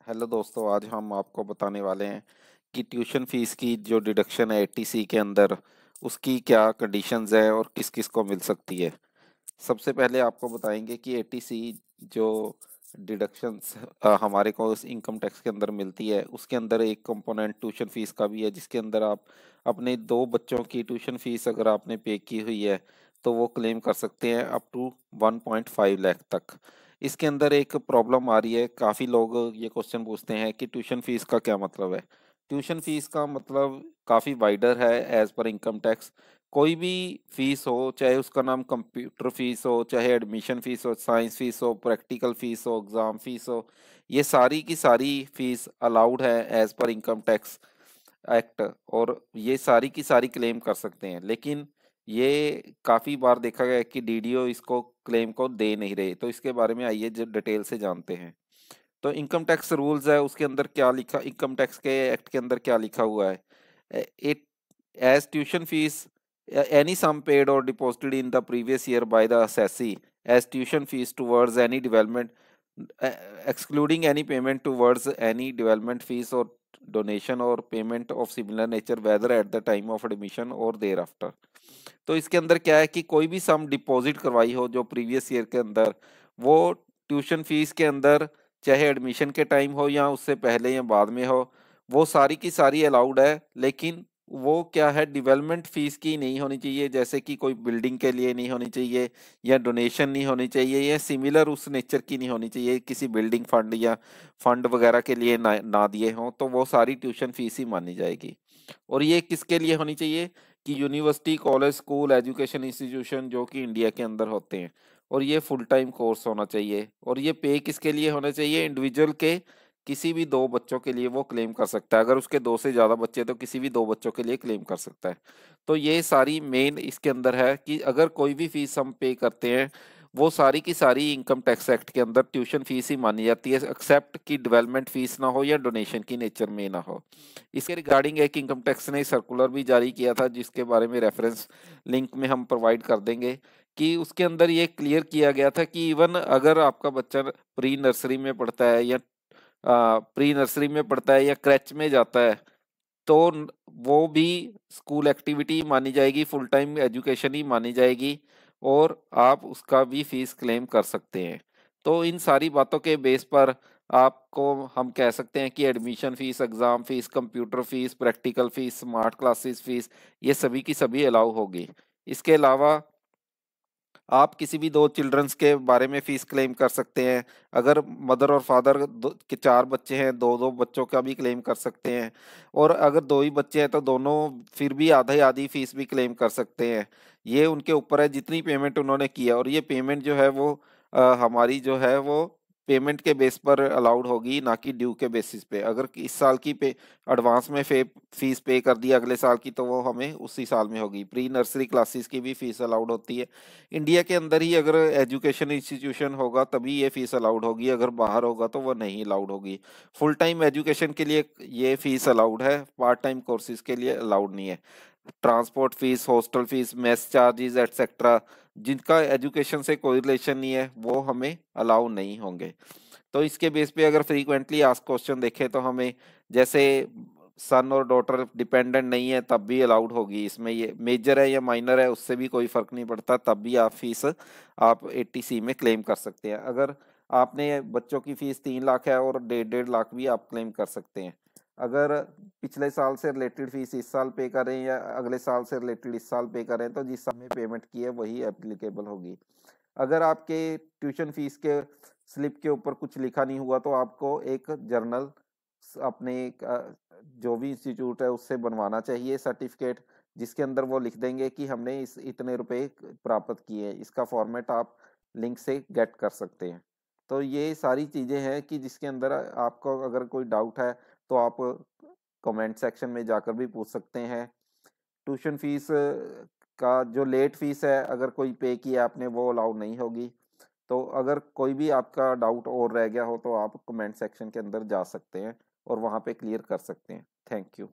Hello दोस्तों, आज हम आपको बताने वाले हैं कि ट्यूशन फीस की जो डिडक्शन है एटीसी के अंदर उसकी क्या कंडीशंस है और किस किस को मिल सकती है। सबसे पहले आपको बताएंगे कि एटीसी जो डिडक्शंस हमारे को उस इनकम टैक्स के अंदर मिलती है उसके अंदर एक कंपोनेंट ट्यूशन फीस का भी है, जिसके अंदर आप अपने दो बच्चों की ट्यूशन फीस अगर आपने पे की हुई है तो वो क्लेम कर सकते हैं अप टू 1.5 लाख तक। इसके अंदर एक प्रॉब्लम आ रही है, काफ़ी लोग ये क्वेश्चन पूछते हैं कि ट्यूशन फीस का क्या मतलब है। ट्यूशन फीस का मतलब काफ़ी वाइडर है एज पर इनकम टैक्स। कोई भी फीस हो, चाहे उसका नाम कंप्यूटर फीस हो, चाहे एडमिशन फीस हो, साइंस फीस हो, प्रैक्टिकल फीस हो, एग्ज़ाम फीस हो, ये सारी की सारी फीस अलाउड है as per income tax act. और ये सारी की सारी क्लेम कर सकते हैं, लेकिन ये काफ़ी बार देखा गया है कि डीडीओ इसको क्लेम को दे नहीं रहे। तो इसके बारे में आइए डिटेल से जानते हैं। तो इनकम टैक्स रूल्स है, उसके अंदर क्या लिखा, इनकम टैक्स के एक्ट के अंदर क्या लिखा हुआ है। It as tuition fees any sum paid or deposited in the previous year by the assessee as tuition fees towards any development, uh, excluding any payment towards any development fees or donation or payment of similar nature whether at the time of admission or thereafter। तो इसके अंदर क्या है कि कोई भी सम deposit करवाई हो जो प्रीवियस ईयर के अंदर, वो ट्यूशन फीस के अंदर चाहे एडमिशन के टाइम हो या उससे पहले या बाद में हो, वो सारी की सारी अलाउड है। लेकिन वो क्या है, डेवलपमेंट फीस की नहीं होनी चाहिए, जैसे कि कोई बिल्डिंग के लिए नहीं होनी चाहिए, या डोनेशन नहीं होनी चाहिए, या सिमिलर उस नेचर की नहीं होनी चाहिए, किसी बिल्डिंग फंड या फंड वगैरह के लिए ना दिए हों, तो वो सारी ट्यूशन फीस ही मानी जाएगी। और ये किसके लिए होनी चाहिए कि university, college, school, education institution जो कि इंडिया के अंदर होते हैं, और ये फुल टाइम कोर्स होना चाहिए। और ये पे किसके लिए होना चाहिए, इंडिविजुअल के किसी भी दो बच्चों के लिए वो क्लेम कर सकता है। अगर उसके दो से ज़्यादा बच्चे तो किसी भी दो बच्चों के लिए क्लेम कर सकता है। तो ये सारी मेन इसके अंदर है कि अगर कोई भी फीस हम पे करते हैं, वो सारी की सारी इनकम टैक्स एक्ट के अंदर ट्यूशन फीस ही मानी जाती है, एक्सेप्ट कि डेवलपमेंट फीस ना हो या डोनेशन की नेचर में ना हो। इसके रिगार्डिंग एक इनकम टैक्स ने सर्कुलर भी जारी किया था, जिसके बारे में रेफरेंस लिंक में हम प्रोवाइड कर देंगे, कि उसके अंदर ये क्लियर किया गया था कि इवन अगर आपका बच्चा प्री नर्सरी में पढ़ता है या प्री नर्सरी में पढ़ता है या क्रैच में जाता है, तो वो भी स्कूल एक्टिविटी मानी जाएगी, फुल टाइम एजुकेशन ही मानी जाएगी, और आप उसका भी फीस क्लेम कर सकते हैं। तो इन सारी बातों के बेस पर आपको हम कह सकते हैं कि admission fees, exam fees, computer fees, practical fees, smart classes fees, ये सभी की सभी अलाउ होगी। इसके अलावा आप किसी भी दो चिल्ड्रंस के बारे में फीस क्लेम कर सकते हैं। अगर मदर और फादर के चार बच्चे हैं, दो दो बच्चों का भी क्लेम कर सकते हैं। और अगर दो ही बच्चे हैं तो दोनों फिर भी आधी आधी फीस भी क्लेम कर सकते हैं। ये उनके ऊपर है जितनी पेमेंट उन्होंने की है, और ये पेमेंट जो है वो हमारी जो है वो पेमेंट के बेस पर अलाउड होगी, ना कि ड्यू के बेसिस पे। अगर इस साल की पे एडवांस में फीस पे कर दी अगले साल की, तो वो हमें उसी साल में होगी। प्री नर्सरी क्लासेस की भी फीस अलाउड होती है। इंडिया के अंदर ही अगर एजुकेशन इंस्टीट्यूशन होगा तभी ये फीस अलाउड होगी, अगर बाहर होगा तो वो नहीं अलाउड होगी। फुल टाइम एजुकेशन के लिए ये फीस अलाउड है, पार्ट टाइम कोर्सेज के लिए अलाउड नहीं है। Transport fees, hostel fees, mess charges etcetera, जिनका एजुकेशन से कोई रिलेशन नहीं है, वो हमें अलाउ नहीं होंगे। तो इसके बेस पे अगर फ्रीक्वेंटली आस्क क्वेश्चन देखें तो हमें, जैसे सन और डॉटर डिपेंडेंट नहीं है तब भी अलाउड होगी, इसमें ये मेजर है या माइनर है उससे भी कोई फर्क नहीं पड़ता, तब भी आप फीस आप एटीसी में क्लेम कर सकते हैं। अगर आपने बच्चों की फीस 3 लाख है और 1.5 लाख भी आप क्लेम कर सकते हैं। अगर पिछले साल से रिलेटेड फीस इस साल पे करें या अगले साल से रिलेटेड इस साल पे करें, तो जिस साल में पेमेंट की है वही एप्लीकेबल होगी। अगर आपके ट्यूशन फीस के स्लिप के ऊपर कुछ लिखा नहीं हुआ तो आपको एक जर्नल अपने जो भी इंस्टीट्यूट है उससे बनवाना चाहिए सर्टिफिकेट, जिसके अंदर वो लिख देंगे कि हमने इस इतने रुपए प्राप्त किए। इसका फॉर्मेट आप लिंक से गेट कर सकते हैं। तो ये सारी चीज़ें हैं कि जिसके अंदर आपको अगर कोई डाउट है तो आप कमेंट सेक्शन में जाकर भी पूछ सकते हैं। ट्यूशन फीस का जो लेट फीस है, अगर कोई पे किया आपने, वो अलाउ नहीं होगी। तो अगर कोई भी आपका डाउट और रह गया हो तो आप कमेंट सेक्शन के अंदर जा सकते हैं और वहाँ पे क्लियर कर सकते हैं। Thank you.